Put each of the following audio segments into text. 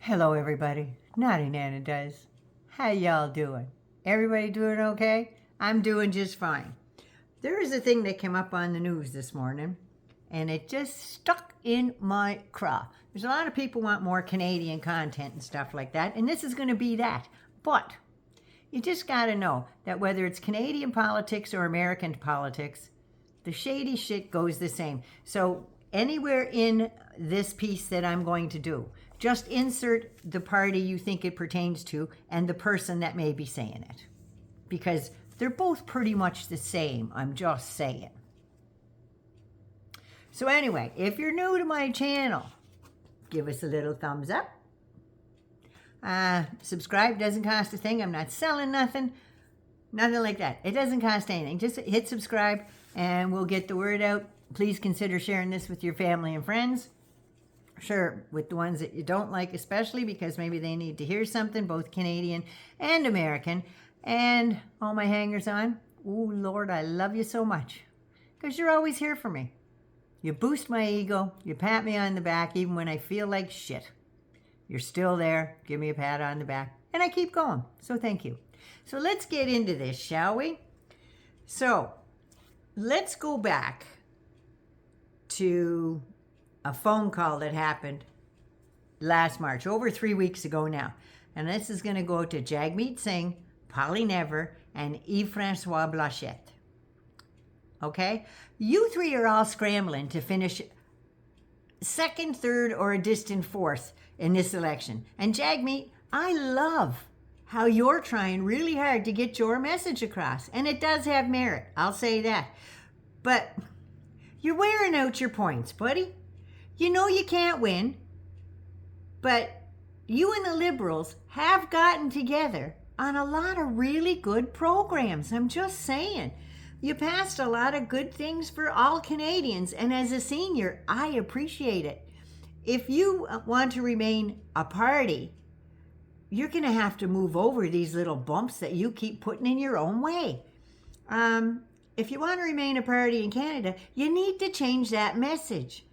Hello, everybody. Naughty Nana does. How y'all doing? Everybody doing okay? I'm doing just fine. There is a thing that came up on the news this morning, and it just stuck in my craw. There's a lot of people want more Canadian content and stuff like that, and this is going to be that. But you just got to know that whether it's Canadian politics or American politics, the shady shit goes the same. So anywhere in this piece that I'm going to do, just insert the party you think it pertains to and the person that may be saying it. Because they're both pretty much the same, I'm just saying. So anyway, if you're new to my channel, give us a little thumbs up. Subscribe, doesn't cost a thing. I'm not selling nothing like that. It doesn't cost anything. Just hit subscribe and we'll get the word out. Please consider sharing this with your family and friends. Sure, with the ones that you don't like, especially because maybe they need to hear something, both Canadian and American. And all my hangers on, oh Lord, I love you so much because you're always here for me. You boost my ego, you pat me on the back even when I feel like shit. You're still there, give me a pat on the back, and I keep going, so thank you. So let's get into this, shall we? So let's go back to a phone call that happened last March, over 3 weeks ago now. And this is going to go to Jagmeet Singh, Polly Never, and Yves-François Blanchet. Okay? You three are all scrambling to finish second, third, or a distant fourth in this election. And Jagmeet, I love how you're trying really hard to get your message across. And it does have merit, I'll say that. But you're wearing out your points, buddy. You know you can't win, but you and the Liberals have gotten together on a lot of really good programs. I'm just saying. You passed a lot of good things for all Canadians, and as a senior, I appreciate it. If you want to remain a party, you're going to have to move over these little bumps that you keep putting in your own way. If you want to remain a party in Canada, you need to change that message.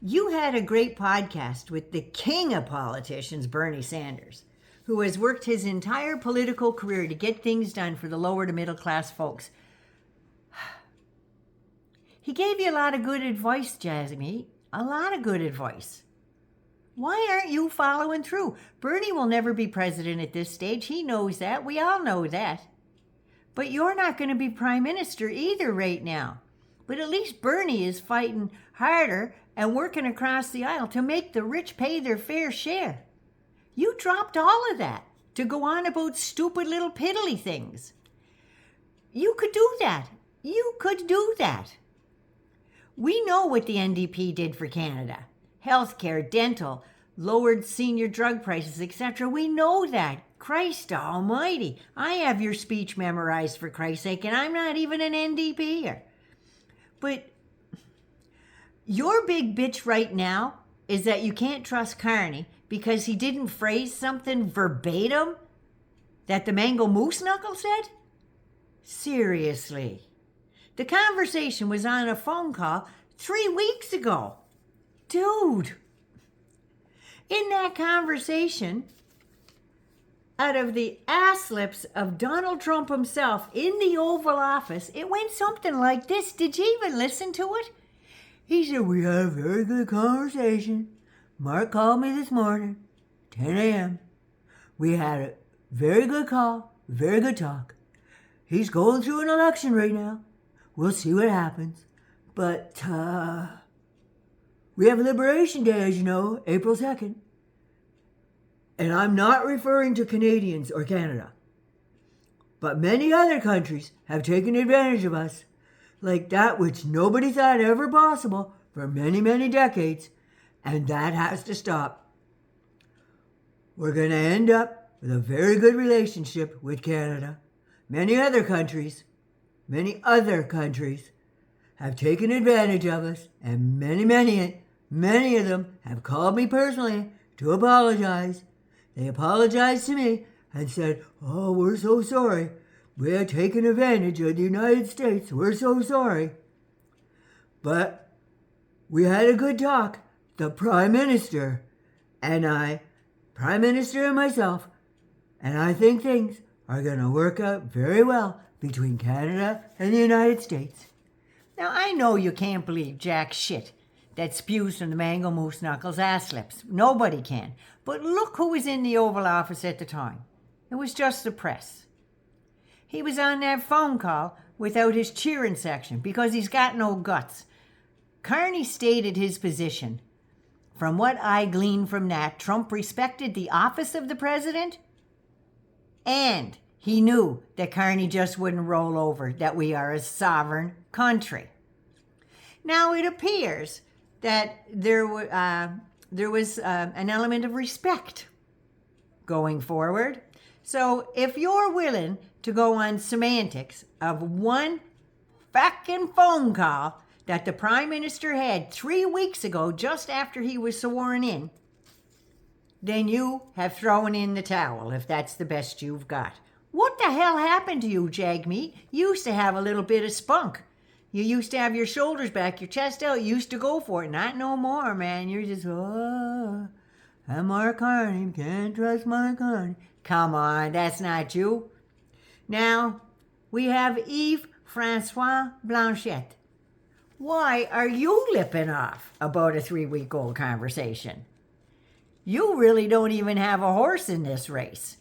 You had a great podcast with the king of politicians, Bernie Sanders, who has worked his entire political career to get things done for the lower to middle class folks. He gave you a lot of good advice, Jagmeet, a lot of good advice. Why aren't you following through? Bernie will never be president at this stage. He knows that. We all know that. But you're not going to be prime minister either right now. But at least Bernie is fighting harder and working across the aisle to make the rich pay their fair share. You dropped all of that to go on about stupid little piddly things. You could do that. You could do that. We know what the NDP did for Canada. Healthcare, dental, lowered senior drug prices, etc. We know that. Christ almighty. I have your speech memorized, for Christ's sake, and I'm not even an NDPer. But your big bitch right now is that you can't trust Carney because he didn't phrase something verbatim that the Mango Moose Knuckle said? Seriously. The conversation was on a phone call 3 weeks ago. Dude. In that conversation, out of the ass lips of Donald Trump himself in the Oval Office, it went something like this. Did you even listen to it? He said, we had a very good conversation. Mark called me this morning, 10 a.m. We had a very good call, very good talk. He's going through an election right now. We'll see what happens. But we have Liberation Day, as you know, April 2nd. And I'm not referring to Canadians or Canada. But many other countries have taken advantage of us, like that which nobody thought ever possible for many, many decades, and that has to stop. We're going to end up with a very good relationship with Canada. Many other countries have taken advantage of us, and many of them have called me personally to apologize. They apologized to me and said, oh, we're so sorry. We had taken advantage of the United States. We're so sorry. But we had a good talk. The Prime Minister and I Prime Minister and myself, and I think things are going to work out very well between Canada and the United States. Now, I know you can't believe jack shit that spews from the Mango Moose Knuckles' ass lips. Nobody can. But look who was in the Oval Office at the time. It was just the press. He was on that phone call without his cheering section because he's got no guts. Carney stated his position. From what I glean from that, Trump respected the office of the president, and he knew that Carney just wouldn't roll over, that we are a sovereign country. Now, it appears that there was an element of respect going forward. So if you're willing to go on semantics of one fucking phone call that the Prime Minister had 3 weeks ago, just after he was sworn in, then you have thrown in the towel if that's the best you've got. What the hell happened to you, Jagmeet? You used to have a little bit of spunk. You used to have your shoulders back, your chest out. You used to go for it. Not no more, man. You're just, I'm Mark Carney. Can't trust my Carney. Come on, that's not you. Now, we have Yves-Francois Blanchet. Why are you lipping off about a 3-week-old conversation? You really don't even have a horse in this race.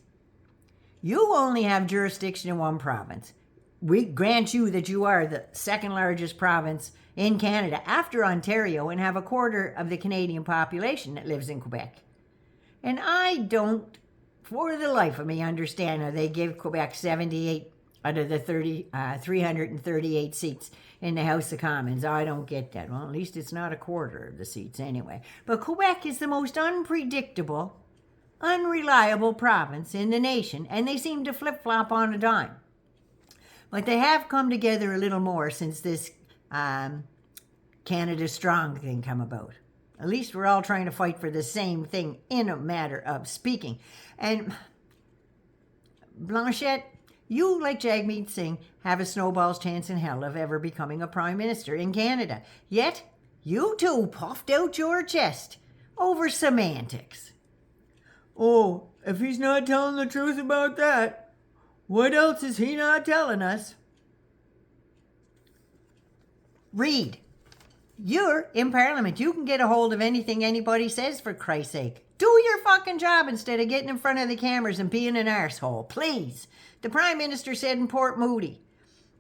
You only have jurisdiction in one province. We grant you that you are the second largest province in Canada after Ontario and have a quarter of the Canadian population that lives in Quebec. And I don't, for the life of me, understand how they give Quebec 78 out of the 338 seats in the House of Commons. I don't get that. Well, at least it's not a quarter of the seats anyway. But Quebec is the most unpredictable, unreliable province in the nation, and they seem to flip-flop on a dime. But they have come together a little more since this Canada Strong thing come about. At least we're all trying to fight for the same thing in a matter of speaking. And Blanchet, you, like Jagmeet Singh, have a snowball's chance in hell of ever becoming a prime minister in Canada. Yet, you two puffed out your chest over semantics. Oh, if he's not telling the truth about that, what else is he not telling us? Read. You're in Parliament. You can get a hold of anything anybody says, for Christ's sake. Do your fucking job instead of getting in front of the cameras and being an arsehole, please. The Prime Minister said in Port Moody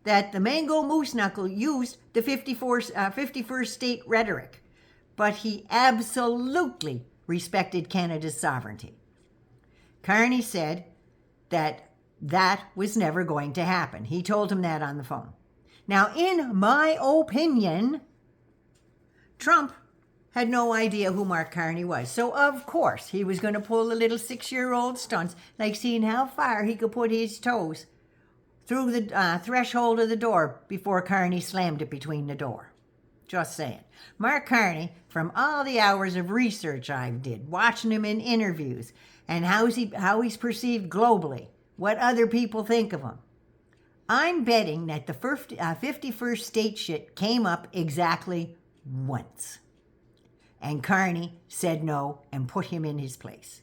that the Mango Moose Knuckle used the 51st state rhetoric, but he absolutely respected Canada's sovereignty. Carney said that was never going to happen. He told him that on the phone. Now, in my opinion, Trump had no idea who Mark Carney was. So, of course, he was going to pull the little 6-year-old stunts, like seeing how far he could put his toes through the threshold of the door before Carney slammed it between the door. Just saying. Mark Carney, from all the hours of research I've did, watching him in interviews, and how he's perceived globally, what other people think of him, I'm betting that the 51st state shit came up exactly once. And Carney said no and put him in his place.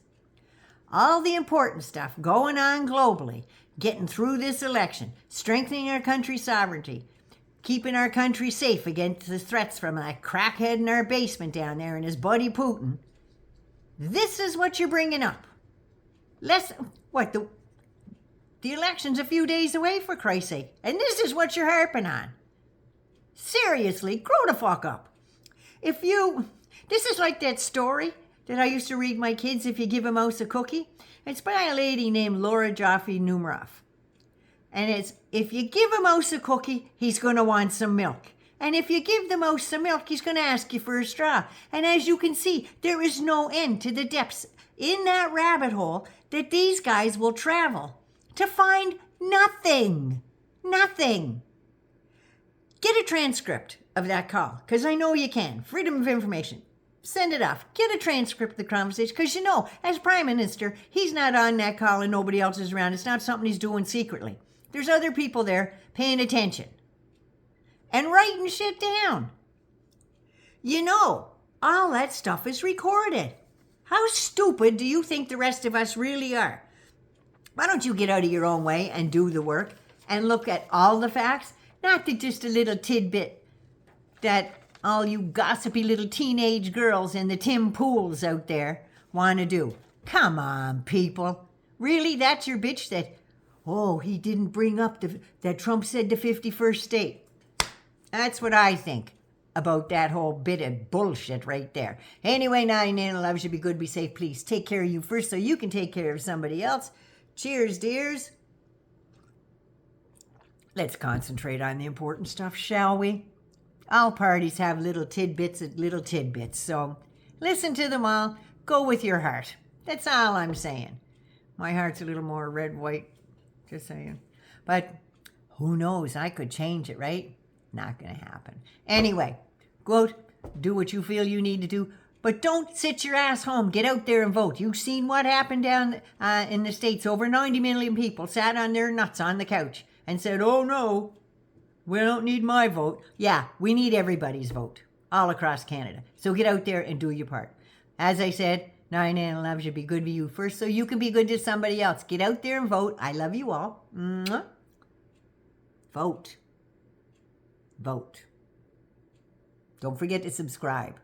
All the important stuff going on globally, getting through this election, strengthening our country's sovereignty, keeping our country safe against the threats from that crackhead in our basement down there and his buddy Putin, this is what you're bringing up. The election's a few days away, for Christ's sake, and this is what you're harping on. Seriously, grow the fuck up. This is like that story that I used to read my kids, If You Give a Mouse a Cookie. It's by a lady named Laura Joffe Numeroff. And it's, if you give a mouse a cookie, he's going to want some milk. And if you give the mouse some milk, he's going to ask you for a straw. And as you can see, there is no end to the depths in that rabbit hole that these guys will travel to find nothing. Nothing. Get a transcript of that call, because I know you can. Freedom of information. Send it off. Get a transcript of the conversation, because you know, as Prime Minister, he's not on that call and nobody else is around. It's not something he's doing secretly. There's other people there paying attention and writing shit down. You know, all that stuff is recorded. How stupid do you think the rest of us really are? Why don't you get out of your own way and do the work and look at all the facts, not just a little tidbit that all you gossipy little teenage girls and the Tim Pools out there want to do. Come on, people. Really, that's your bitch that, oh, he didn't bring up that Trump said the 51st state. That's what I think about that whole bit of bullshit right there. Anyway, 9 loves you. Be good, be safe. Please take care of you first so you can take care of somebody else. Cheers, dears. Let's concentrate on the important stuff, shall we? All parties have little tidbits, so listen to them all. Go with your heart. That's all I'm saying. My heart's a little more red-white, just saying. But who knows? I could change it, right? Not going to happen. Anyway, go out, do what you feel you need to do, but don't sit your ass home. Get out there and vote. You've seen what happened down in the States. Over 90 million people sat on their nuts on the couch and said, oh no, we don't need my vote. Yeah, we need everybody's vote all across Canada. So get out there and do your part. As I said, 9 loves you. Be good to you first so you can be good to somebody else. Get out there and vote. I love you all. Mwah. Vote. Vote. Don't forget to subscribe.